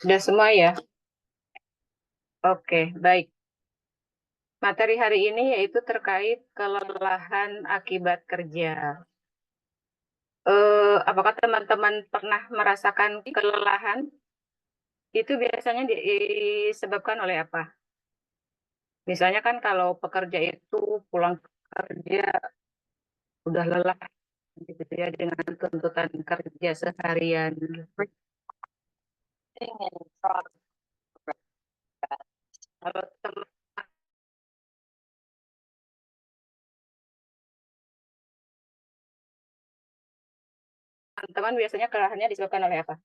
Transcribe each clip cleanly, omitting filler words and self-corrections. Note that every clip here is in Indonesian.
Sudah semua ya? Oke, baik. Materi hari ini yaitu terkait kelelahan akibat kerja. Apakah teman-teman pernah merasakan kelelahan? Itu biasanya disebabkan oleh apa? Misalnya kan kalau pekerja itu pulang kerja udah lelah gitu ya dengan tuntutan kerja seharian. Kalau teman-teman biasanya kelelahannya disebabkan oleh apa?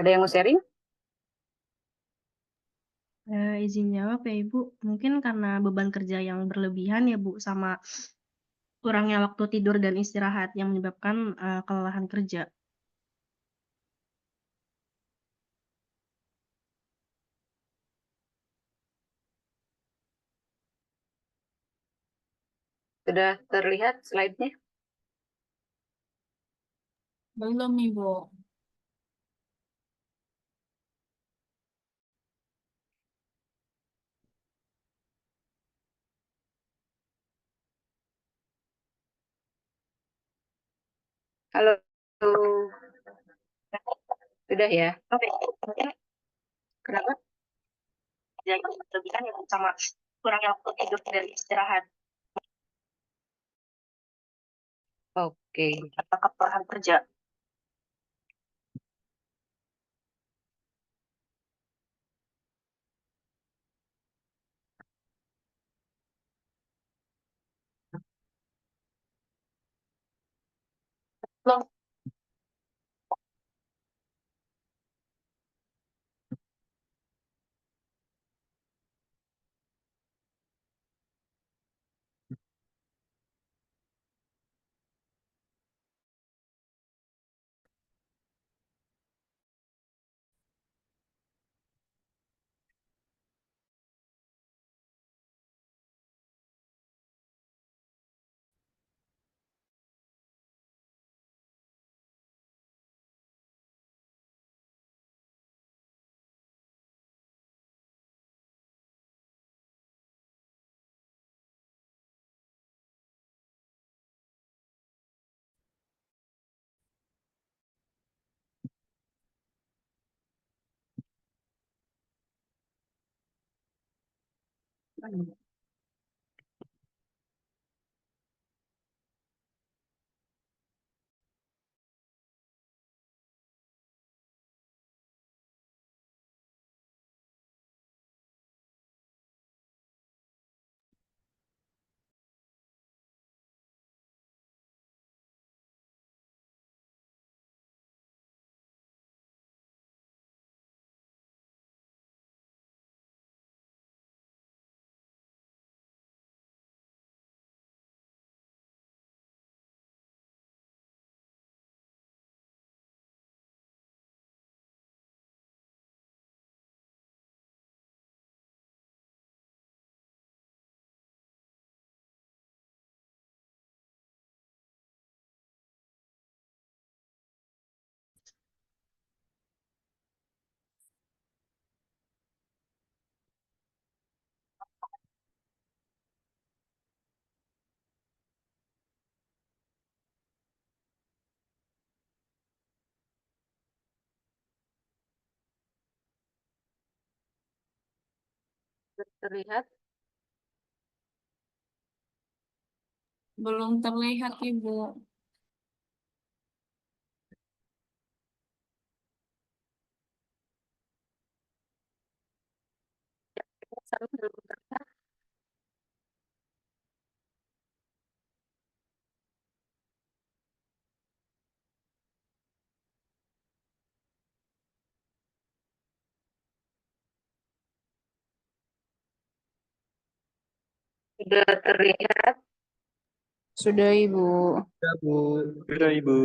Ada yang mau sharing? Izin jawab ya Ibu, mungkin karena beban kerja yang berlebihan ya Bu, sama kurangnya waktu tidur dan istirahat yang menyebabkan kelelahan kerja. Sudah terlihat slide-nya? Belum, Ibu. Halo, sudah ya? Oke, mungkin kenapa? Ya, yang berlebihan ya Bu, sama kurangnya waktu tidur dan istirahat Oke, atau kelelahan kerja. Belum. terlihat. Belum terlihat, Ibu. Sudah terlihat. Sudah, Ibu. Ya, Bu. Sudah, Ibu.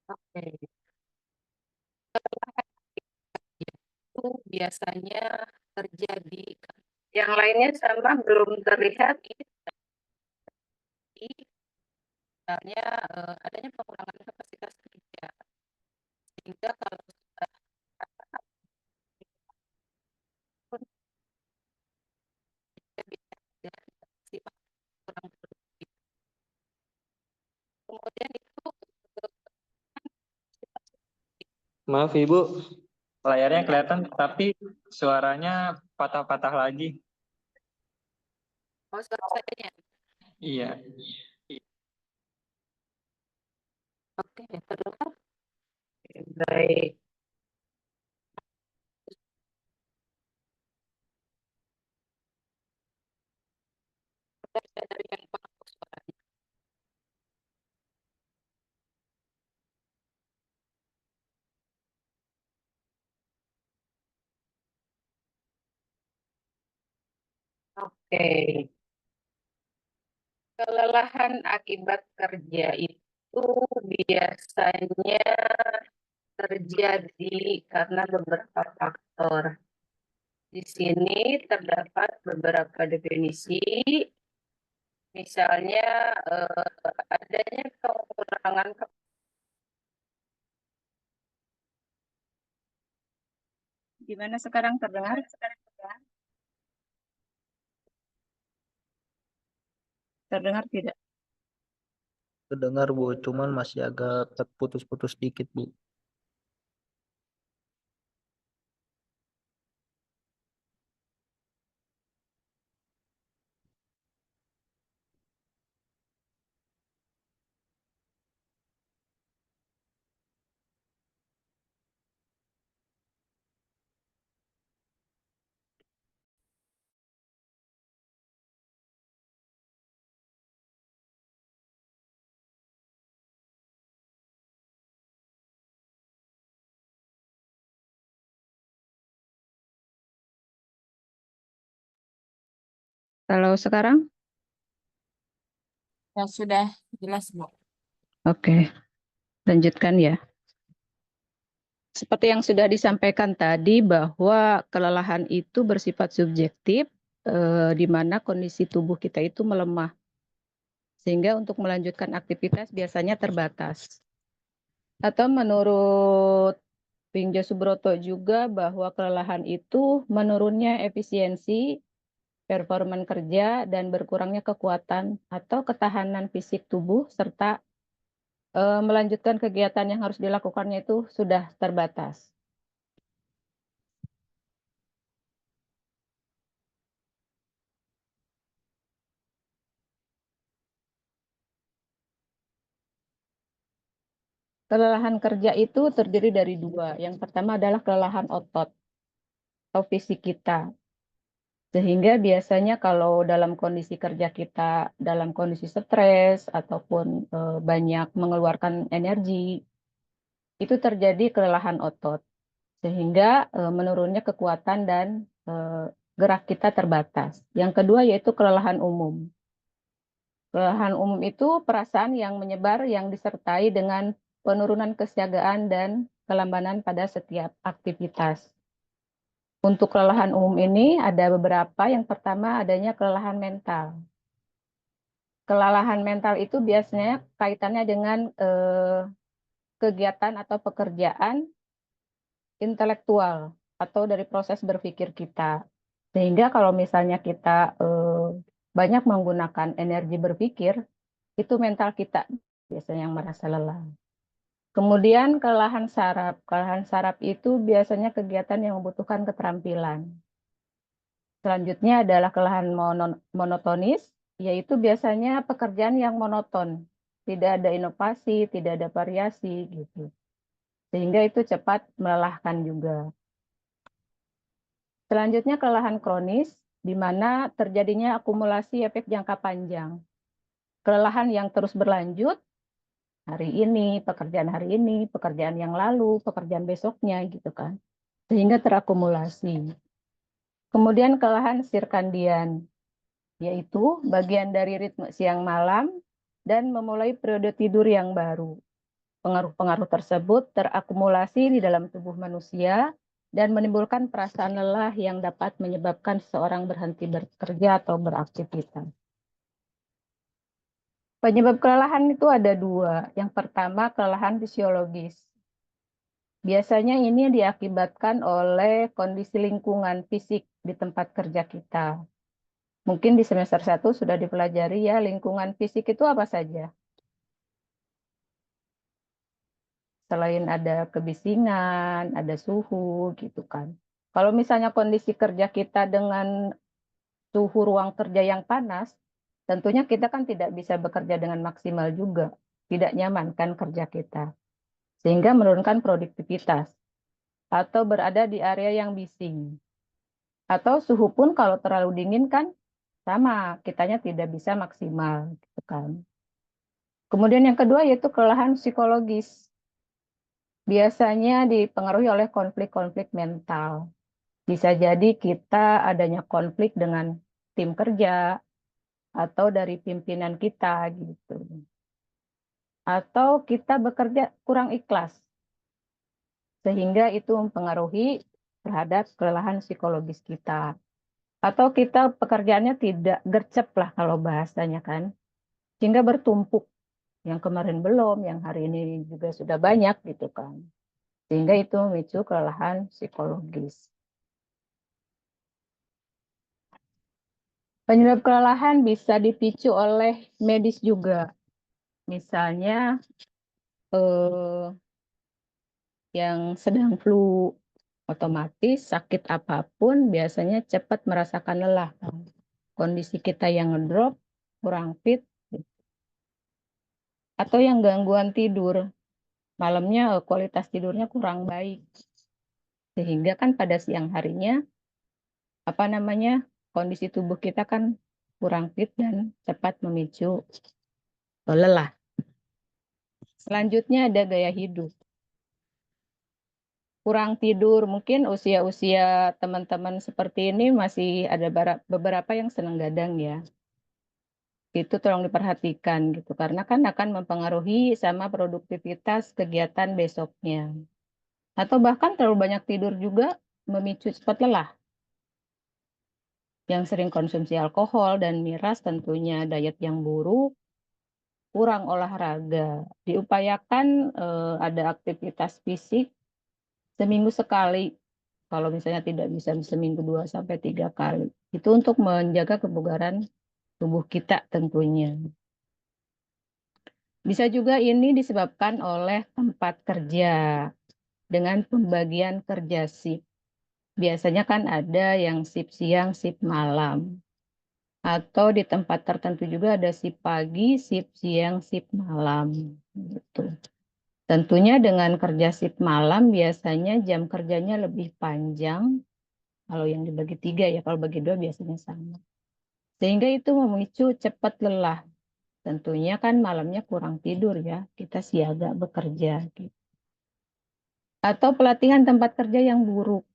Oke. biasanya terjadi. Yang lainnya sama belum terlihat. Misalnya adanya pengurangan kapasitas kerja. Sehingga kalau sudah pun bisa sifat kurang produktif. Kemudian itu Maaf Ibu, layarnya kelihatan tapi suaranya patah-patah lagi. suaranya. Iya. Oke, terdengar. Baik. Dari yang bagus suaranya. Oke. Kelelahan akibat kerja itu biasanya terjadi karena beberapa faktor. Di sini terdapat beberapa definisi, misalnya adanya kekurangan. Gimana sekarang terdengar? Terdengar tidak? Terdengar Bu, cuman masih agak terputus-putus dikit Bu. Kalau sekarang? Ya sudah jelas, Bu. Oke, lanjutkan ya. Seperti yang sudah disampaikan tadi bahwa kelelahan itu bersifat subjektif, di mana kondisi tubuh kita itu melemah. Sehingga untuk melanjutkan aktivitas biasanya terbatas. Atau menurut Pingjo Subroto juga bahwa kelelahan itu menurunnya efisiensi, performa kerja, dan berkurangnya kekuatan atau ketahanan fisik tubuh, serta melanjutkan kegiatan yang harus dilakukannya itu sudah terbatas. Kelelahan kerja itu terdiri dari dua. Yang pertama adalah kelelahan otot atau fisik kita. Sehingga biasanya kalau dalam kondisi kerja kita dalam kondisi stres ataupun banyak mengeluarkan energi, itu terjadi kelelahan otot. Sehingga menurunnya kekuatan dan gerak kita terbatas. Yang kedua yaitu kelelahan umum. Kelelahan umum itu perasaan yang menyebar yang disertai dengan penurunan kesiagaan dan kelambanan pada setiap aktivitas. Untuk kelelahan umum ini ada beberapa. Yang pertama adanya kelelahan mental. Kelelahan mental itu biasanya kaitannya dengan kegiatan atau pekerjaan intelektual atau dari proses berpikir kita. Sehingga kalau misalnya kita banyak menggunakan energi berpikir, itu mental kita biasanya yang merasa lelah. Kemudian kelelahan saraf. Kelelahan saraf itu biasanya kegiatan yang membutuhkan keterampilan. Selanjutnya adalah kelelahan monotonis, yaitu biasanya pekerjaan yang monoton. Tidak ada inovasi, tidak ada variasi gitu. Sehingga itu cepat melelahkan juga. Selanjutnya kelelahan kronis, di mana terjadinya akumulasi efek jangka panjang. Kelelahan yang terus berlanjut, hari ini, pekerjaan yang lalu, pekerjaan besoknya gitu kan. Sehingga terakumulasi. Kemudian kelelahan sirkadian, yaitu bagian dari ritme siang malam dan memulai periode tidur yang baru. Pengaruh-pengaruh tersebut terakumulasi di dalam tubuh manusia dan menimbulkan perasaan lelah yang dapat menyebabkan seseorang berhenti bekerja atau beraktivitas. Penyebab kelelahan itu ada dua. Yang pertama, kelelahan fisiologis. Biasanya ini diakibatkan oleh kondisi lingkungan fisik di tempat kerja kita. Mungkin di semester 1 sudah dipelajari ya, lingkungan fisik itu apa saja. Selain ada kebisingan, ada suhu gitu kan. Kalau misalnya kondisi kerja kita dengan suhu ruang kerja yang panas, tentunya kita kan tidak bisa bekerja dengan maksimal juga. Tidak nyaman kan kerja kita. Sehingga menurunkan produktivitas. Atau berada di area yang bising. Atau suhu pun kalau terlalu dingin kan sama, kitanya tidak bisa maksimal gitu kan. Kemudian yang kedua yaitu kelelahan psikologis. Biasanya dipengaruhi oleh konflik-konflik mental. Bisa jadi kita adanya konflik dengan tim kerja atau dari pimpinan kita gitu. Atau kita bekerja kurang ikhlas. Sehingga itu mempengaruhi terhadap kelelahan psikologis kita. Atau kita pekerjaannya tidak gercep lah kalau bahasanya kan. Sehingga bertumpuk. Yang kemarin belum, yang hari ini juga sudah banyak gitu kan. Sehingga itu memicu kelelahan psikologis. Penyebab kelelahan bisa dipicu oleh medis juga. Misalnya yang sedang flu, otomatis sakit apapun biasanya cepat merasakan lelah. Kondisi kita yang ngedrop, kurang fit, atau yang gangguan tidur. Malamnya kualitas tidurnya kurang baik. Sehingga kan pada siang harinya kondisi tubuh kita kan kurang fit dan cepat memicu lelah. Selanjutnya ada gaya hidup. Kurang tidur, mungkin usia-usia teman-teman seperti ini masih ada beberapa yang senang gadang ya. Itu tolong diperhatikan gitu, karena kan akan mempengaruhi sama produktivitas kegiatan besoknya. Atau bahkan terlalu banyak tidur juga memicu cepat lelah. Yang sering konsumsi alkohol dan miras tentunya diet yang buruk, kurang olahraga. Diupayakan ada aktivitas fisik seminggu sekali. Kalau misalnya tidak bisa seminggu 2-3 kali. Itu untuk menjaga kebugaran tubuh kita tentunya. Bisa juga ini disebabkan oleh tempat kerja dengan pembagian kerja shift. Biasanya kan ada yang shift siang, shift malam. Atau di tempat tertentu juga ada shift pagi, shift siang, shift malam. Gitu. Tentunya dengan kerja shift malam biasanya jam kerjanya lebih panjang. Kalau yang dibagi 3 ya, kalau bagi 2 biasanya sama. Sehingga itu memicu cepat lelah. Tentunya kan malamnya kurang tidur ya, kita siaga bekerja. Gitu. Atau pelatihan tempat kerja yang buruk.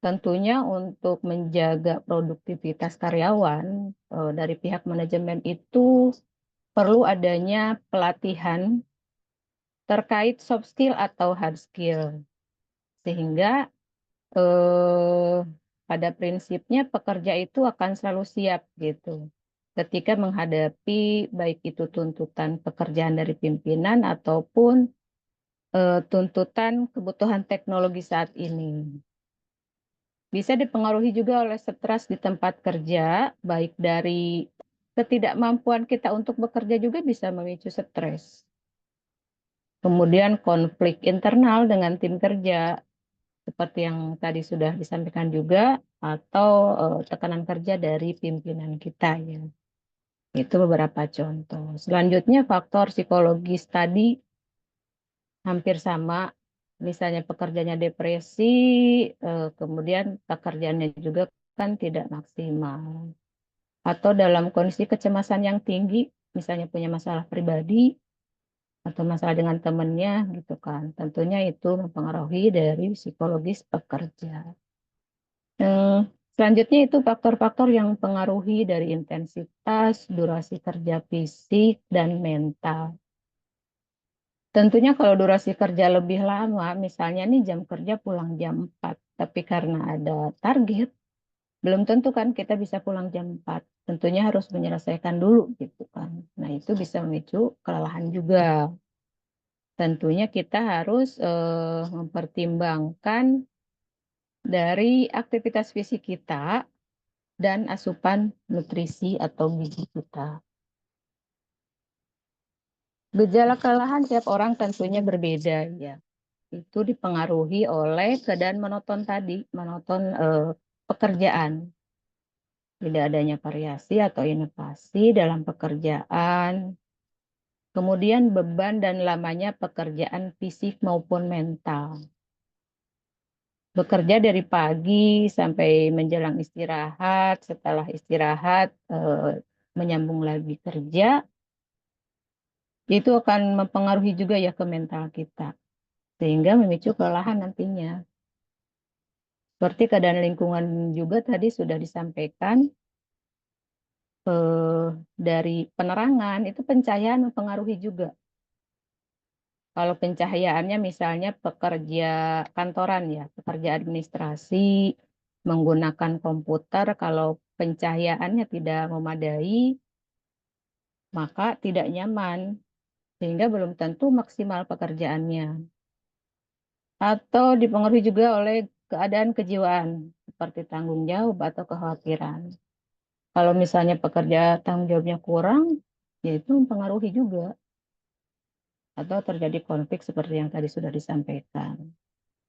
Tentunya untuk menjaga produktivitas karyawan dari pihak manajemen itu perlu adanya pelatihan terkait soft skill atau hard skill. Sehingga pada prinsipnya pekerja itu akan selalu siap gitu. Ketika menghadapi baik itu tuntutan pekerjaan dari pimpinan ataupun tuntutan kebutuhan teknologi saat ini. Bisa dipengaruhi juga oleh stres di tempat kerja, baik dari ketidakmampuan kita untuk bekerja juga bisa memicu stres. Kemudian konflik internal dengan tim kerja, seperti yang tadi sudah disampaikan juga, atau tekanan kerja dari pimpinan kita ya. Itu beberapa contoh. Selanjutnya faktor psikologis tadi hampir sama. Misalnya pekerjaannya depresi, kemudian pekerjaannya juga kan tidak maksimal. Atau dalam kondisi kecemasan yang tinggi, misalnya punya masalah pribadi, atau masalah dengan temannya gitu kan. Tentunya itu mempengaruhi dari psikologis pekerja. Selanjutnya itu faktor-faktor yang mempengaruhi dari intensitas, durasi kerja fisik, dan mental. Tentunya kalau durasi kerja lebih lama, misalnya nih jam kerja pulang jam 4, tapi karena ada target, belum tentu kan kita bisa pulang jam 4. Tentunya harus menyelesaikan dulu gitu kan. Nah, itu bisa memicu kelelahan juga. Tentunya kita harus mempertimbangkan dari aktivitas fisik kita dan asupan nutrisi atau gizi kita. Gejala kelelahan tiap orang tentunya berbeda ya. Itu dipengaruhi oleh keadaan monoton tadi, monoton pekerjaan. Tidak adanya variasi atau inovasi dalam pekerjaan. Kemudian beban dan lamanya pekerjaan fisik maupun mental. Bekerja dari pagi sampai menjelang istirahat, setelah istirahat menyambung lagi kerja, itu akan mempengaruhi juga ya ke mental kita. Sehingga memicu kelelahan nantinya. Seperti keadaan lingkungan juga tadi sudah disampaikan, dari penerangan, itu pencahayaan mempengaruhi juga. Kalau pencahayaannya misalnya pekerja kantoran ya, pekerja administrasi, menggunakan komputer, kalau pencahayaannya tidak memadai, maka tidak nyaman, sehingga belum tentu maksimal pekerjaannya. Atau dipengaruhi juga oleh keadaan kejiwaan, seperti tanggung jawab atau kekhawatiran. Kalau misalnya pekerja tanggung jawabnya kurang, ya itu mempengaruhi juga. Atau terjadi konflik seperti yang tadi sudah disampaikan.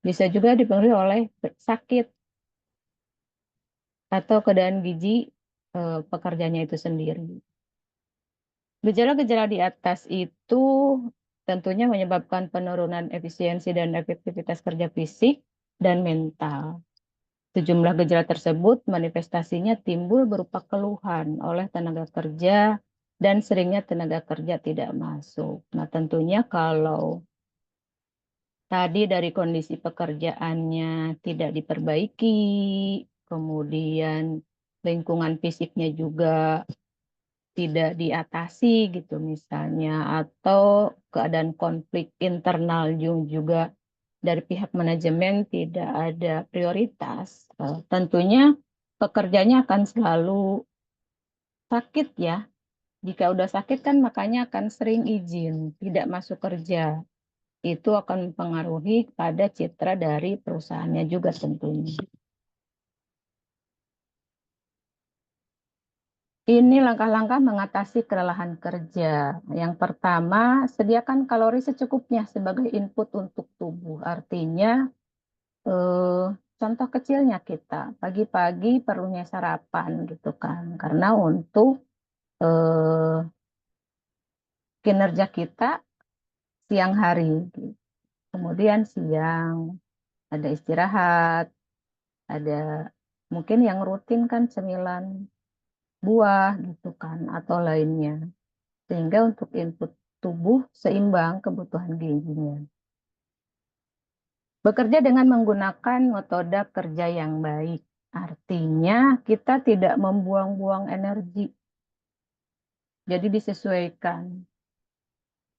Bisa juga dipengaruhi oleh sakit atau keadaan gizi pekerjanya itu sendiri. Gejala-gejala di atas itu tentunya menyebabkan penurunan efisiensi dan efektivitas kerja fisik dan mental. Sejumlah gejala tersebut manifestasinya timbul berupa keluhan oleh tenaga kerja dan seringnya tenaga kerja tidak masuk. Nah, tentunya kalau tadi dari kondisi pekerjaannya tidak diperbaiki, kemudian lingkungan fisiknya juga tidak diatasi gitu misalnya, atau keadaan konflik internal juga dari pihak manajemen tidak ada prioritas, tentunya pekerjanya akan selalu sakit ya. Jika udah sakit kan makanya akan sering izin, tidak masuk kerja. Itu akan mempengaruhi pada citra dari perusahaannya juga tentunya. Ini langkah-langkah mengatasi kelelahan kerja. Yang pertama, sediakan kalori secukupnya sebagai input untuk tubuh. Artinya, contoh kecilnya kita, pagi-pagi perlunya sarapan gitu kan. Karena untuk kinerja kita siang hari. Kemudian siang ada istirahat, ada mungkin yang rutin kan cemilan buah gitu kan, atau lainnya. Sehingga untuk input tubuh seimbang kebutuhan gizinya. Bekerja dengan menggunakan metode kerja yang baik. Artinya kita tidak membuang-buang energi. Jadi disesuaikan.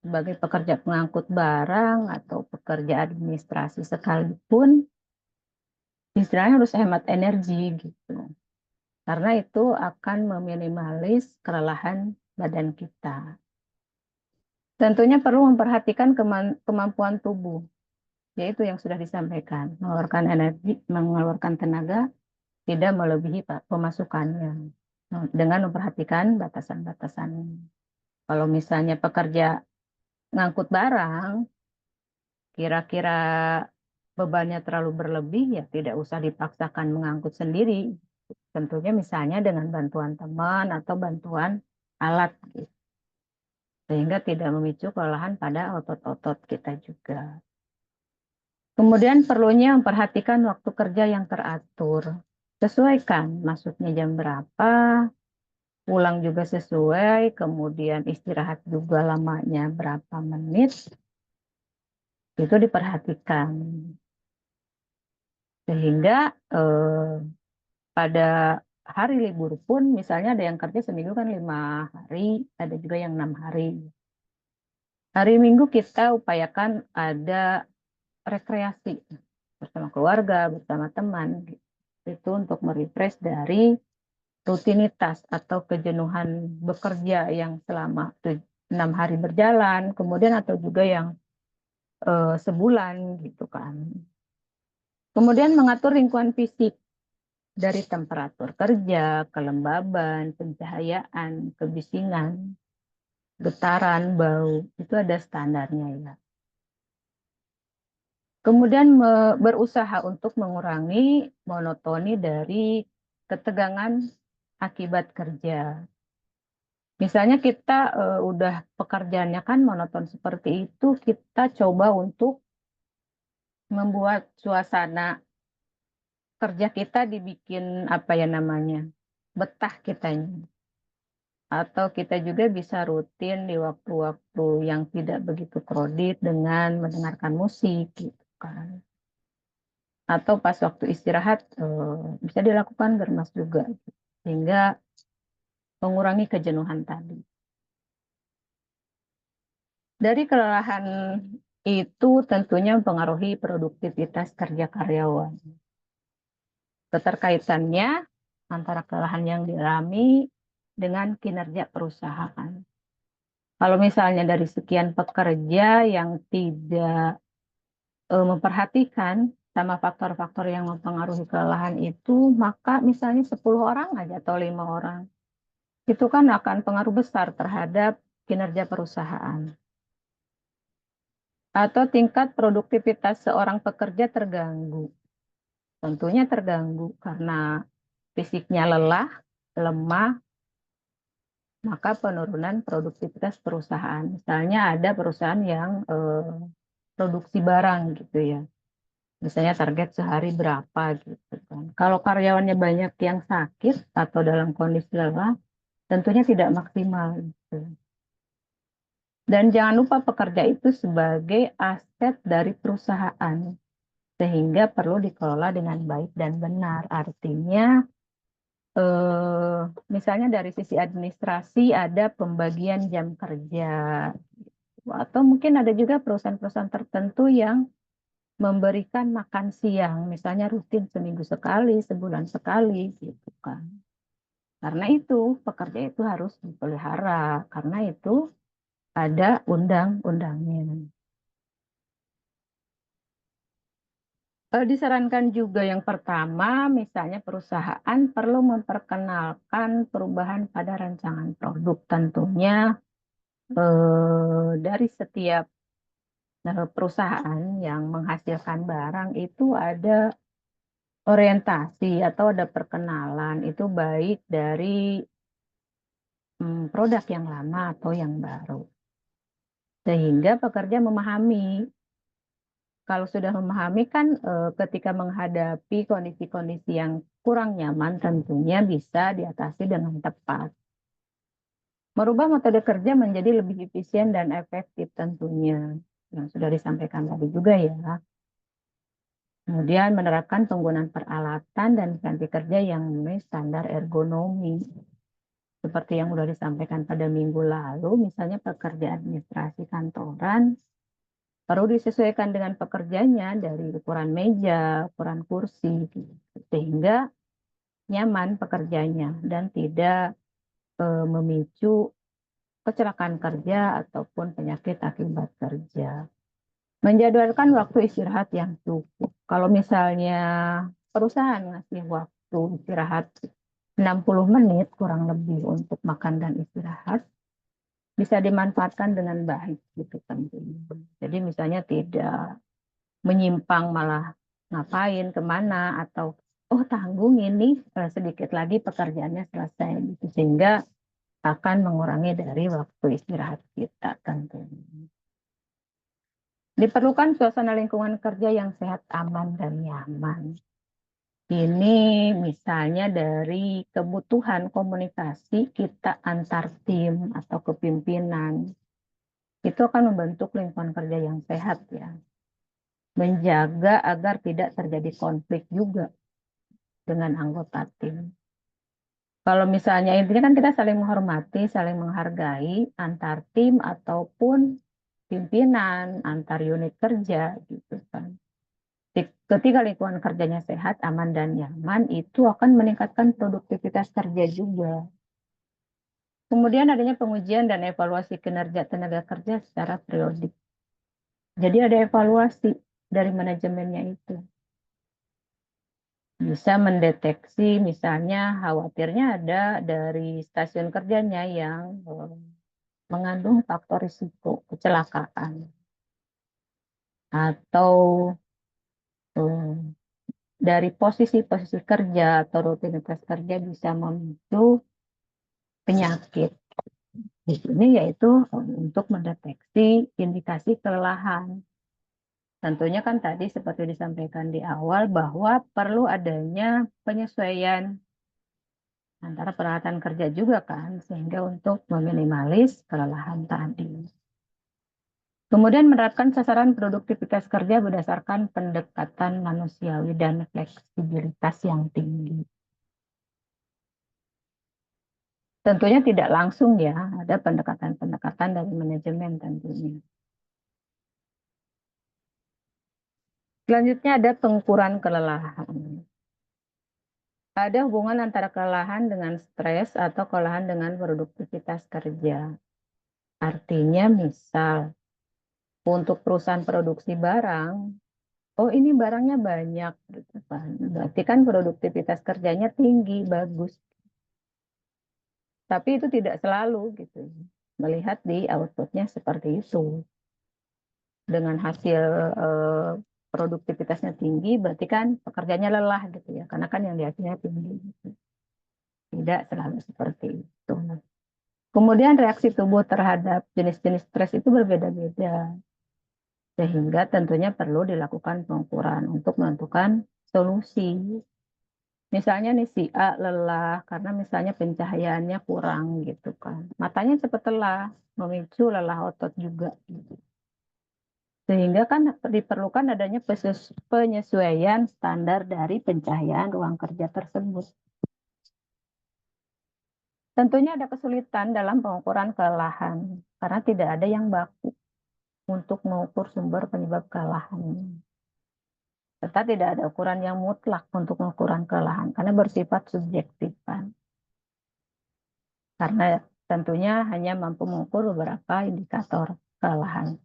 Sebagai pekerja pengangkut barang atau pekerja administrasi sekalipun, istilahnya harus hemat energi gitu. Karena itu akan meminimalis kelelahan badan kita. Tentunya perlu memperhatikan kemampuan tubuh, yaitu yang sudah disampaikan, mengeluarkan energi, mengeluarkan tenaga, tidak melebihi pemasukannya, dengan memperhatikan batasan-batasannya. Kalau misalnya pekerja ngangkut barang, kira-kira bebannya terlalu berlebih, ya tidak usah dipaksakan mengangkut sendiri. Tentunya misalnya dengan bantuan teman atau bantuan alat, gitu. Sehingga tidak memicu kelelahan pada otot-otot kita juga. Kemudian perlunya memperhatikan waktu kerja yang teratur. Sesuaikan masuknya jam berapa, pulang juga sesuai, kemudian istirahat juga lamanya berapa menit, itu diperhatikan. Sehingga pada hari libur pun, misalnya ada yang kerja seminggu kan 5 hari, ada juga yang 6 hari. Hari Minggu kita upayakan ada rekreasi bersama keluarga, bersama teman, gitu. Itu untuk merefresh dari rutinitas atau kejenuhan bekerja yang selama 6 hari berjalan, kemudian atau juga yang sebulan gitu kan. Kemudian mengatur lingkungan fisik dari temperatur kerja, kelembaban, pencahayaan, kebisingan, getaran, bau, itu ada standarnya ya. Kemudian berusaha untuk mengurangi monotoni dari ketegangan akibat kerja. Misalnya kita udah pekerjaannya kan monoton seperti itu, kita coba untuk membuat suasana kerja kita dibikin apa ya namanya, betah kitanya. Atau kita juga bisa rutin di waktu-waktu yang tidak begitu krodit dengan mendengarkan musik gitu kan. Atau pas waktu istirahat bisa dilakukan germas juga gitu. Sehingga mengurangi kejenuhan tadi. Dari kelelahan itu tentunya mempengaruhi produktivitas kerja karyawan. Keterkaitannya antara kelelahan yang dialami dengan kinerja perusahaan. Kalau misalnya dari sekian pekerja yang tidak memperhatikan sama faktor-faktor yang mempengaruhi kelelahan itu, maka misalnya 10 orang aja atau 5 orang, itu kan akan pengaruh besar terhadap kinerja perusahaan. Atau tingkat produktivitas seorang pekerja terganggu. Tentunya terganggu karena fisiknya lelah, lemah, maka penurunan produktivitas perusahaan. Misalnya ada perusahaan yang produksi barang gitu ya. Misalnya target sehari berapa gitu kan. Kalau karyawannya banyak yang sakit atau dalam kondisi lelah, tentunya tidak maksimal gitu. Dan jangan lupa pekerja itu sebagai aset dari perusahaan, sehingga perlu dikelola dengan baik dan benar. Artinya, misalnya dari sisi administrasi ada pembagian jam kerja, atau mungkin ada juga perusahaan-perusahaan tertentu yang memberikan makan siang, misalnya rutin seminggu sekali, sebulan sekali, gitu kan. Karena itu pekerja itu harus dipelihara, karena itu ada undang-undangnya. Disarankan juga yang pertama, misalnya perusahaan perlu memperkenalkan perubahan pada rancangan produk. Tentunya dari setiap perusahaan yang menghasilkan barang itu ada orientasi atau ada perkenalan, itu baik dari produk yang lama atau yang baru. Sehingga pekerja memahami. Kalau sudah memahami kan ketika menghadapi kondisi-kondisi yang kurang nyaman tentunya bisa diatasi dengan tepat. Merubah metode kerja menjadi lebih efisien dan efektif tentunya. Yang sudah disampaikan tadi juga ya. Kemudian menerapkan penggunaan peralatan dan ganti kerja yang memenuhi standar ergonomi. Seperti yang sudah disampaikan pada minggu lalu, misalnya pekerja administrasi kantoran, perlu disesuaikan dengan pekerjanya dari ukuran meja, ukuran kursi, sehingga nyaman pekerjanya dan tidak memicu kecelakaan kerja ataupun penyakit akibat kerja. Menjadwalkan waktu istirahat yang cukup. Kalau misalnya perusahaan ngasih waktu istirahat 60 menit kurang lebih untuk makan dan istirahat, bisa dimanfaatkan dengan baik gitu tentunya. Jadi misalnya tidak menyimpang malah ngapain, kemana, atau oh tanggung ini sedikit lagi pekerjaannya selesai gitu. Sehingga akan mengurangi dari waktu istirahat kita tentunya. Diperlukan suasana lingkungan kerja yang sehat, aman, dan nyaman. Ini misalnya dari kebutuhan komunikasi kita antar tim atau kepimpinan. Itu akan membentuk lingkungan kerja yang sehat ya. Menjaga agar tidak terjadi konflik juga dengan anggota tim. Kalau misalnya intinya kan kita saling menghormati, saling menghargai antar tim ataupun pimpinan, antar unit kerja gitu kan. Ketika lingkungan kerjanya sehat, aman dan nyaman, itu akan meningkatkan produktivitas kerja juga. Kemudian adanya pengujian dan evaluasi kinerja tenaga kerja secara periodik. Jadi ada evaluasi dari manajemennya itu. Bisa mendeteksi misalnya khawatirnya ada dari stasiun kerjanya yang mengandung faktor risiko kecelakaan. Atau dari posisi-posisi kerja atau rutinitas kerja bisa memicu penyakit. Di sini yaitu untuk mendeteksi indikasi kelelahan. Tentunya kan tadi seperti disampaikan di awal bahwa perlu adanya penyesuaian antara peralatan kerja juga kan, sehingga untuk meminimalis kelelahan tadi. Kemudian menerapkan sasaran produktivitas kerja berdasarkan pendekatan manusiawi dan fleksibilitas yang tinggi. Tentunya tidak langsung ya, ada pendekatan-pendekatan dari manajemen tentunya. Selanjutnya ada pengukuran kelelahan. Ada hubungan antara kelelahan dengan stres atau kelelahan dengan produktivitas kerja. Artinya misal, untuk perusahaan produksi barang, oh ini barangnya banyak, gitu kan. Berarti kan produktivitas kerjanya tinggi, bagus. Tapi itu tidak selalu gitu. Melihat di outputnya seperti itu. Dengan hasil produktivitasnya tinggi, berarti kan pekerjanya lelah gitu ya. Karena kan yang dihasilnya tinggi. Gitu. Tidak selalu seperti itu. Kemudian reaksi tubuh terhadap jenis-jenis stres itu berbeda-beda. Sehingga tentunya perlu dilakukan pengukuran untuk menentukan solusi. Misalnya nih si A lelah karena misalnya pencahayaannya kurang gitu kan. Matanya cepat lelah, memicu lelah otot juga. Gitu. Sehingga kan diperlukan adanya penyesuaian standar dari pencahayaan ruang kerja tersebut. Tentunya ada kesulitan dalam pengukuran kelelahan karena tidak ada yang baku untuk mengukur sumber penyebab kelelahan. Serta tidak ada ukuran yang mutlak untuk pengukuran kelelahan karena bersifat subjektif kan. Karena tentunya hanya mampu mengukur beberapa indikator kelelahan.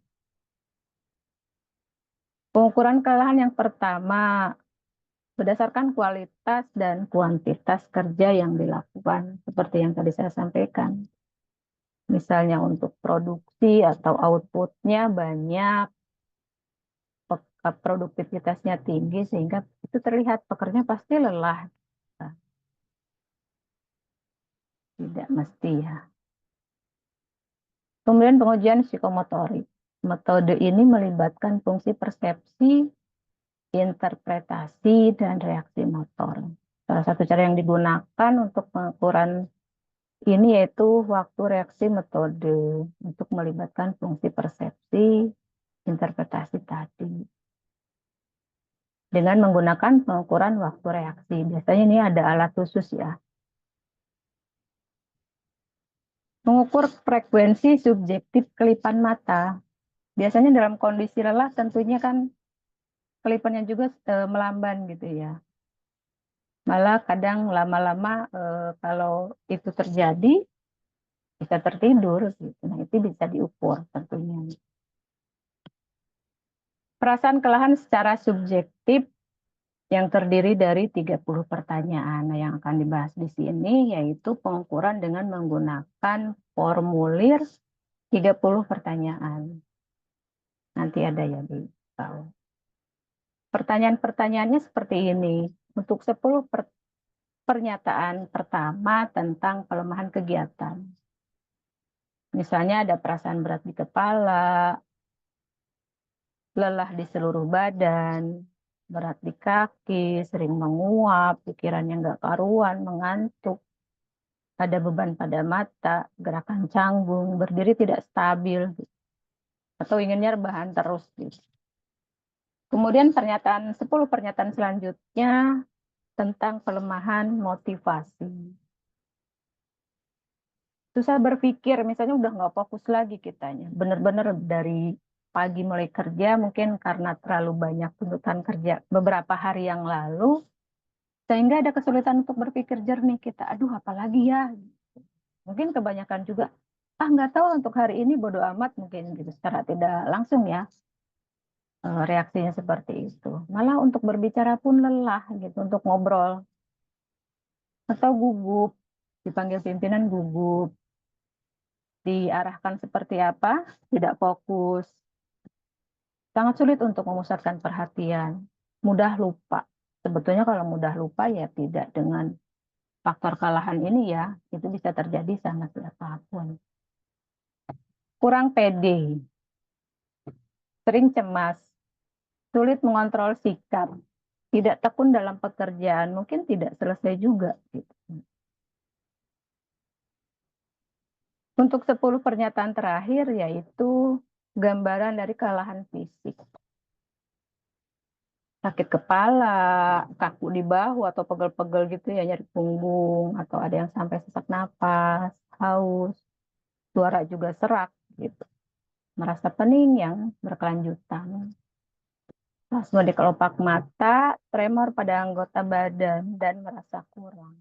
Pengukuran kelelahan yang pertama berdasarkan kualitas dan kuantitas kerja yang dilakukan, seperti yang tadi saya sampaikan. Misalnya untuk produksi atau outputnya banyak, produktivitasnya tinggi, sehingga itu terlihat pekerja pasti lelah. Tidak mesti ya. Kemudian pengujian psikomotorik. Metode ini melibatkan fungsi persepsi, interpretasi, dan reaksi motor. Salah satu cara yang digunakan untuk pengukuran ini yaitu waktu reaksi metode untuk melibatkan fungsi persepsi, interpretasi tadi. Dengan menggunakan pengukuran waktu reaksi. Biasanya ini ada alat khusus ya. Mengukur frekuensi subjektif kelipan mata. Biasanya dalam kondisi lelah tentunya kan kelipannya juga melamban gitu ya. Malah kadang lama-lama kalau itu terjadi bisa tertidur gitu. Nah, itu bisa diukur tentunya. Perasaan kelelahan secara subjektif yang terdiri dari 30 pertanyaan. Nah, yang akan dibahas di sini yaitu pengukuran dengan menggunakan formulir 30 pertanyaan. Nanti ada ya di bawah. Pertanyaan-pertanyaannya seperti ini. Untuk 10 pernyataan pertama tentang pelemahan kegiatan. Misalnya ada perasaan berat di kepala, lelah di seluruh badan, berat di kaki, sering menguap, pikirannya nggak karuan, mengantuk, ada beban pada mata, gerakan canggung, berdiri tidak stabil, atau inginnya rebahan terus. Kemudian 10 pernyataan selanjutnya tentang pelemahan motivasi. susah berpikir, misalnya udah nggak fokus lagi kitanya. Bener-bener dari pagi mulai kerja, mungkin karena terlalu banyak tuntutan kerja beberapa hari yang lalu, sehingga ada kesulitan untuk berpikir jernih kita. Aduh, apalagi ya? Mungkin kebanyakan juga, nggak tahu untuk hari ini bodo amat mungkin gitu. Secara tidak langsung ya, reaksinya seperti itu. Malah untuk berbicara pun lelah gitu, untuk ngobrol. Atau gugup, dipanggil pimpinan gugup. Diarahkan seperti apa, tidak fokus. Sangat sulit untuk memusatkan perhatian. Mudah lupa. Sebetulnya kalau mudah lupa ya tidak dengan faktor kalahan ini ya, itu bisa terjadi sama siapapun. Kurang pede, sering cemas, sulit mengontrol sikap, tidak tekun dalam pekerjaan, mungkin tidak selesai juga. Gitu. Untuk 10 pernyataan terakhir yaitu gambaran dari kelelahan fisik. Sakit kepala, kaku di bahu atau pegel-pegel gitu ya, nyeri punggung, atau ada yang sampai sesak napas, haus, suara juga serak gitu. Merasa pening yang berkelanjutan. Spasme di kelopak mata, tremor pada anggota badan, dan merasa kurang.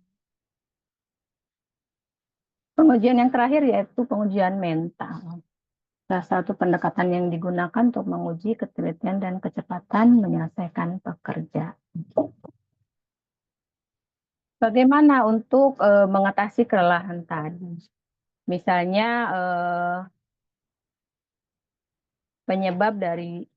Pengujian yang terakhir yaitu pengujian mental. Salah satu pendekatan yang digunakan untuk menguji ketelitian dan kecepatan menyelesaikan pekerjaan. Bagaimana untuk mengatasi kelelahan tadi? Misalnya penyebab dari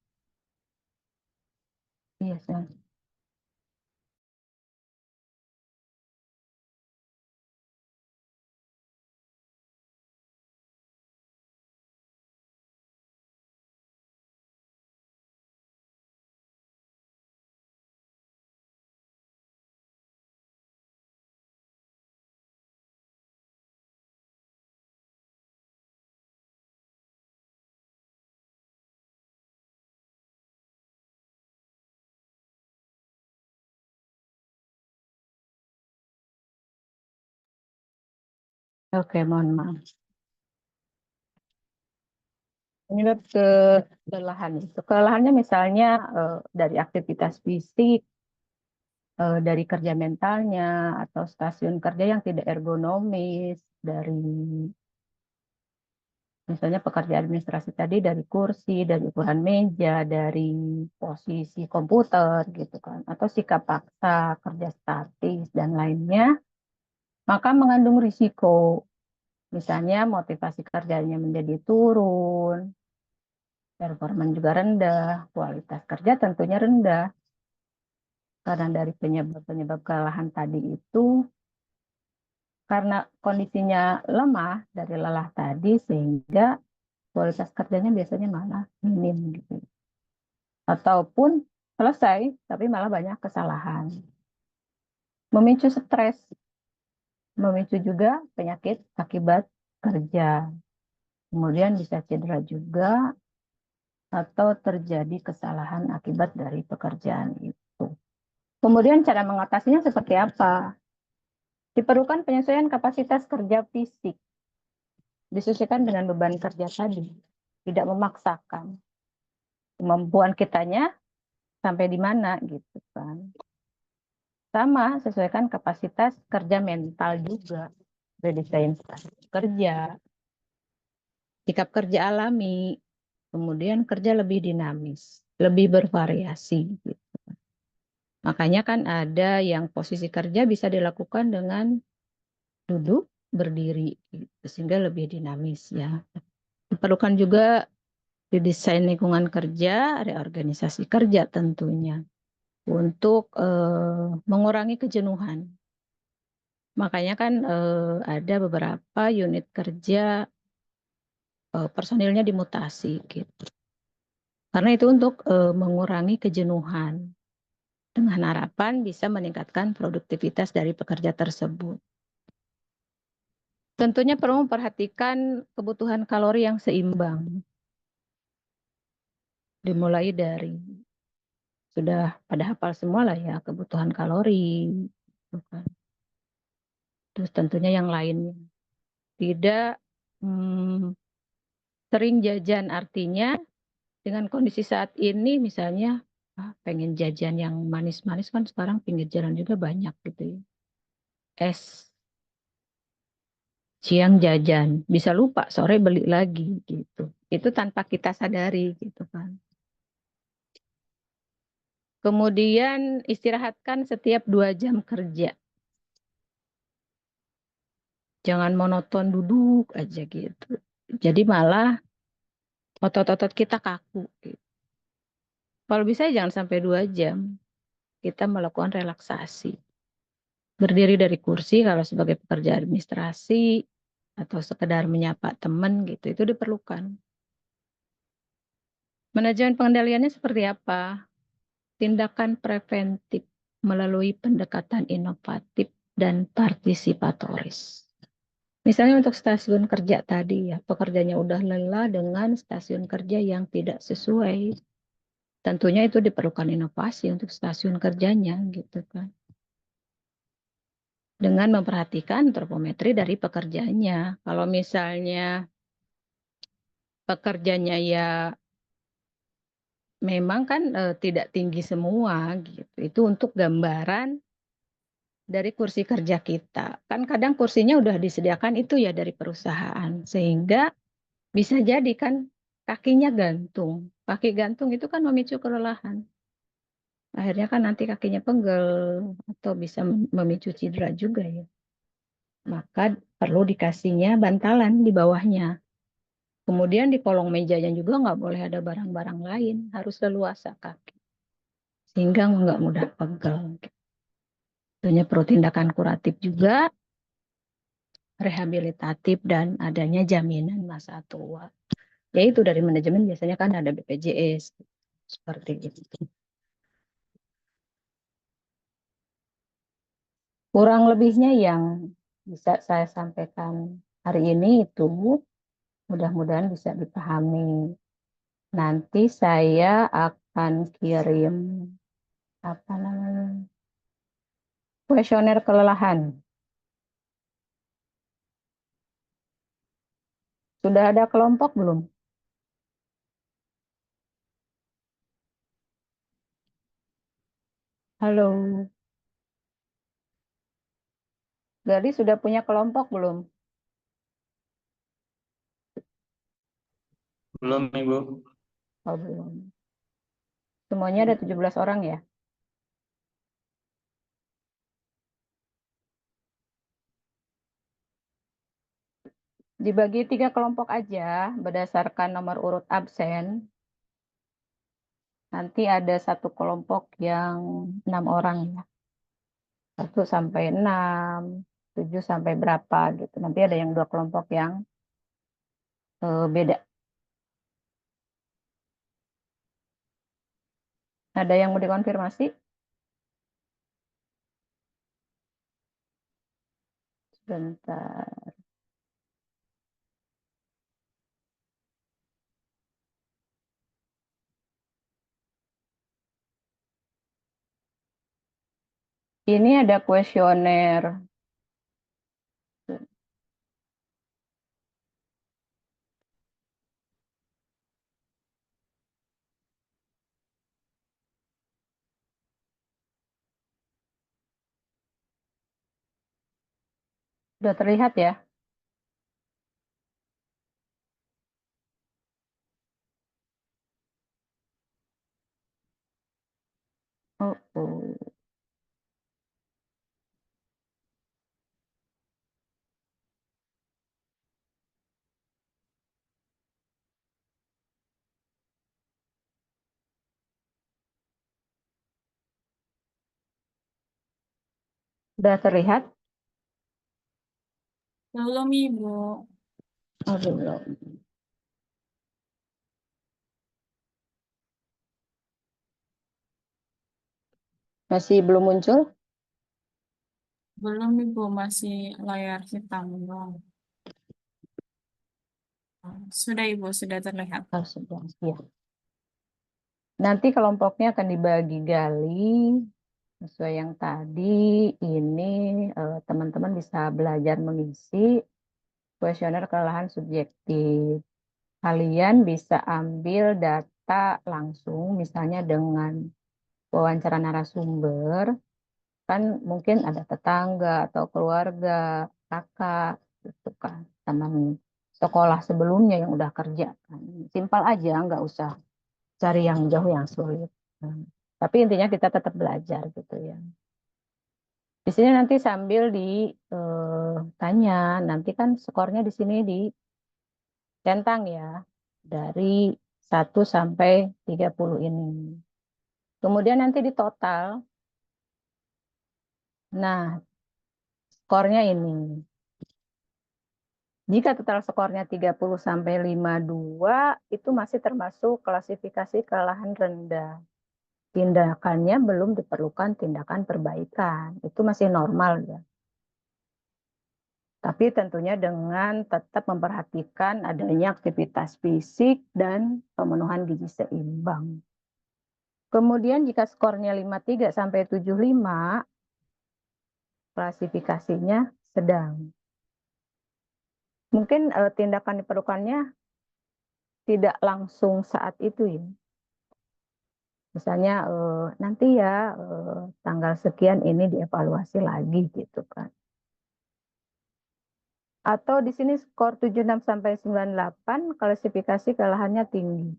Oke, mohon maaf. Penyebab kelelahan itu, kelelahannya misalnya dari aktivitas fisik, dari kerja mentalnya, atau stasiun kerja yang tidak ergonomis, dari misalnya pekerjaan administrasi tadi, dari kursi, dari ukuran meja, dari posisi komputer gitu kan, atau sikap paksa, kerja statis dan lainnya, maka mengandung risiko. Misalnya motivasi kerjanya menjadi turun, performa juga rendah, kualitas kerja tentunya rendah. Karena dari penyebab-penyebab kelelahan tadi itu, karena kondisinya lemah dari lelah tadi, sehingga kualitas kerjanya biasanya malah minim gitu. Ataupun selesai, tapi malah banyak kesalahan. Memicu stres, memicu juga penyakit akibat kerja. Kemudian bisa cedera juga, atau terjadi kesalahan akibat dari pekerjaan itu. Kemudian cara mengatasinya seperti apa? Diperlukan penyesuaian kapasitas kerja fisik. Disesuaikan dengan beban kerja tadi. Tidak memaksakan. Kemampuan kitanya sampai di mana gitu kan. Sama, sesuaikan kapasitas kerja mental juga. Redesign kerja, sikap kerja alami, kemudian kerja lebih dinamis, lebih bervariasi. Gitu. Makanya kan ada yang posisi kerja bisa dilakukan dengan duduk, berdiri, gitu, sehingga lebih dinamis ya. Diperlukan juga didesain lingkungan kerja, reorganisasi kerja tentunya untuk mengurangi kejenuhan. Makanya kan ada beberapa unit kerja personilnya dimutasi gitu. Karena itu untuk mengurangi kejenuhan dengan harapan bisa meningkatkan produktivitas dari pekerja tersebut. Tentunya perlu memperhatikan kebutuhan kalori yang seimbang. Dimulai dari sudah pada hafal semua lah ya kebutuhan kalori. Terus tentunya yang lainnya. tidak sering jajan. Artinya dengan kondisi saat ini misalnya pengen jajan yang manis-manis kan sekarang pinggir jalan juga banyak gitu ya. Es siang jajan, bisa lupa sore beli lagi gitu. Itu tanpa kita sadari gitu kan. Kemudian istirahatkan setiap 2 jam kerja. Jangan monoton duduk aja gitu. Jadi malah otot-otot kita kaku. Gitu. Kalau bisa jangan sampai 2 jam. Kita melakukan relaksasi. Berdiri dari kursi kalau sebagai pekerja administrasi atau sekedar menyapa teman gitu, itu diperlukan. Manajemen pengendaliannya seperti apa? Tindakan preventif melalui pendekatan inovatif dan partisipatoris. Misalnya untuk stasiun kerja tadi ya, pekerjanya udah lelah dengan stasiun kerja yang tidak sesuai. Tentunya itu diperlukan inovasi untuk stasiun kerjanya gitu kan. Dengan memperhatikan antropometri dari pekerjanya. Kalau misalnya pekerjanya ya memang kan tidak tinggi semua gitu. Itu untuk gambaran dari kursi kerja kita. Kan kadang kursinya udah disediakan itu ya dari perusahaan. Sehingga bisa jadi kan kakinya gantung. Kaki gantung itu kan memicu kelelahan. Akhirnya kan nanti kakinya pegel atau bisa memicu cedera juga ya. Maka perlu dikasihnya bantalan di bawahnya. Kemudian di kolong mejanya juga nggak boleh ada barang-barang lain. Harus leluasa kaki. Sehingga nggak mudah pegel. Tentunya perlu tindakan kuratif juga, rehabilitatif, dan adanya jaminan masa tua. Yaitu dari manajemen biasanya kan ada BPJS. Seperti itu. Kurang lebihnya yang bisa saya sampaikan hari ini itu mudah-mudahan bisa dipahami. Nanti saya akan kirim kuesioner kelelahan. Sudah ada kelompok belum? Halo. Jadi sudah punya kelompok belum? Belum, Ibu. Oh, belum. Semuanya ada 17 orang ya? Dibagi 3 kelompok aja berdasarkan nomor urut absen. Nanti ada satu kelompok yang 6 orang ya. 1 sampai 6, 7 sampai berapa gitu. Nanti ada yang 2 kelompok yang beda. Ada yang mau dikonfirmasi? Sebentar. Ini ada kuesioner. Sudah terlihat ya? Oh. Sudah terlihat? Belum, Ibu. Oh, belum. Masih belum muncul? Belum, Ibu. Masih layar hitam doang. Sudah, Ibu. Sudah terlihat. Oh, sudah. Ya. Nanti kelompoknya akan dibagi gali sesuai yang tadi. Ini teman-teman bisa belajar mengisi kuesioner kelelahan subjektif. Kalian bisa ambil data langsung, misalnya dengan wawancara narasumber, kan mungkin ada tetangga atau keluarga, kakak, gitu kan, teman sekolah sebelumnya yang udah kerja kan. Simpel aja, nggak usah cari yang jauh yang sulit. Tapi intinya kita tetap belajar gitu ya. Di sini nanti sambil ditanya, nanti kan skornya di sini ditentang ya, dari 1 sampai 30 ini. Kemudian nanti di total. Nah, skornya ini. Jika total skornya 30 sampai 52, itu masih termasuk klasifikasi kelelahan rendah. Tindakannya belum diperlukan tindakan perbaikan. Itu masih normal ya. Tapi tentunya dengan tetap memperhatikan adanya aktivitas fisik dan pemenuhan gizi seimbang. Kemudian jika skornya 53 sampai 75, klasifikasinya sedang. Mungkin tindakan diperlukannya tidak langsung saat itu ya. Misalnya nanti ya tanggal sekian ini dievaluasi lagi gitu kan. Atau di sini skor 76 sampai 98 klasifikasi kelelahannya tinggi.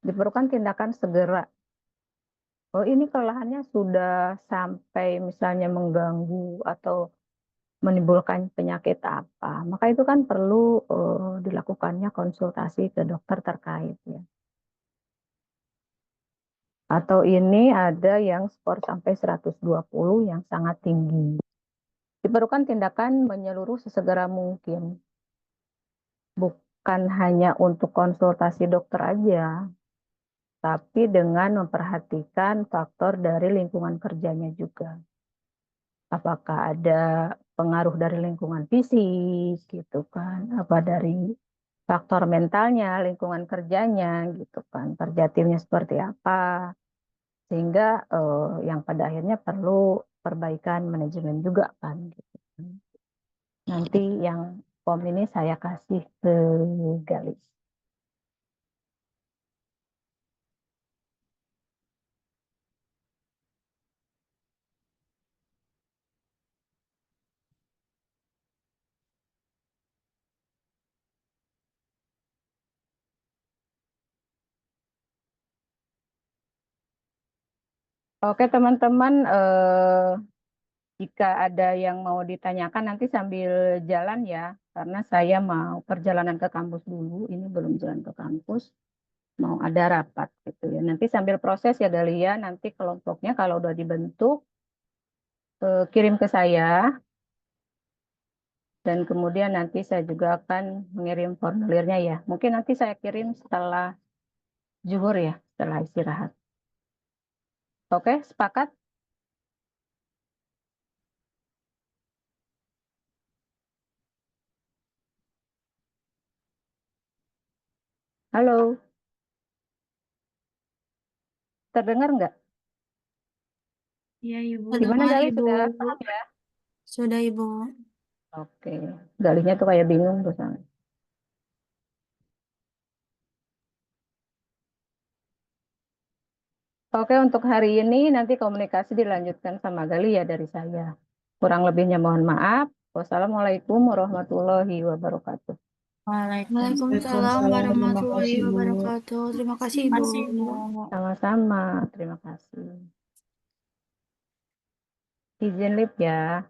Diperlukan tindakan segera. Oh ini kelelahannya sudah sampai misalnya mengganggu atau menimbulkan penyakit apa, maka itu kan perlu dilakukannya konsultasi ke dokter terkait ya. Atau ini ada yang skor sampai 120 yang sangat tinggi. Diperlukan tindakan menyeluruh sesegera mungkin. Bukan hanya untuk konsultasi dokter aja, tapi dengan memperhatikan faktor dari lingkungan kerjanya juga. Apakah ada pengaruh dari lingkungan fisik gitu kan, apa dari faktor mentalnya, lingkungan kerjanya gitu kan, kerja timnya seperti apa, sehingga yang pada akhirnya perlu perbaikan manajemen juga kan gitu. Nanti yang form ini saya kasih ke Galis. Oke teman-teman, jika ada yang mau ditanyakan nanti sambil jalan ya, karena saya mau perjalanan ke kampus dulu, ini belum jalan ke kampus, mau ada rapat gitu ya. Nanti sambil proses ya Dalia, nanti kelompoknya kalau udah dibentuk, kirim ke saya, dan kemudian nanti saya juga akan mengirim formulirnya ya. Mungkin nanti saya kirim setelah zuhur ya, setelah istirahat. Oke, sepakat? Halo, terdengar nggak? Iya, Ibu. Gimana Terdengar, Galis, Ibu. sudah paham ya? Sudah, Ibu. Oke, Galisnya tuh kayak bingung tuh sama. Oke, untuk hari ini nanti komunikasi dilanjutkan sama Gali ya dari saya. Kurang lebihnya mohon maaf. Wassalamualaikum warahmatullahi wabarakatuh. Waalaikumsalam warahmatullahi wabarakatuh. Terima kasih, Ibu. Masih, Bu. Sama-sama, terima kasih. Izin lift ya.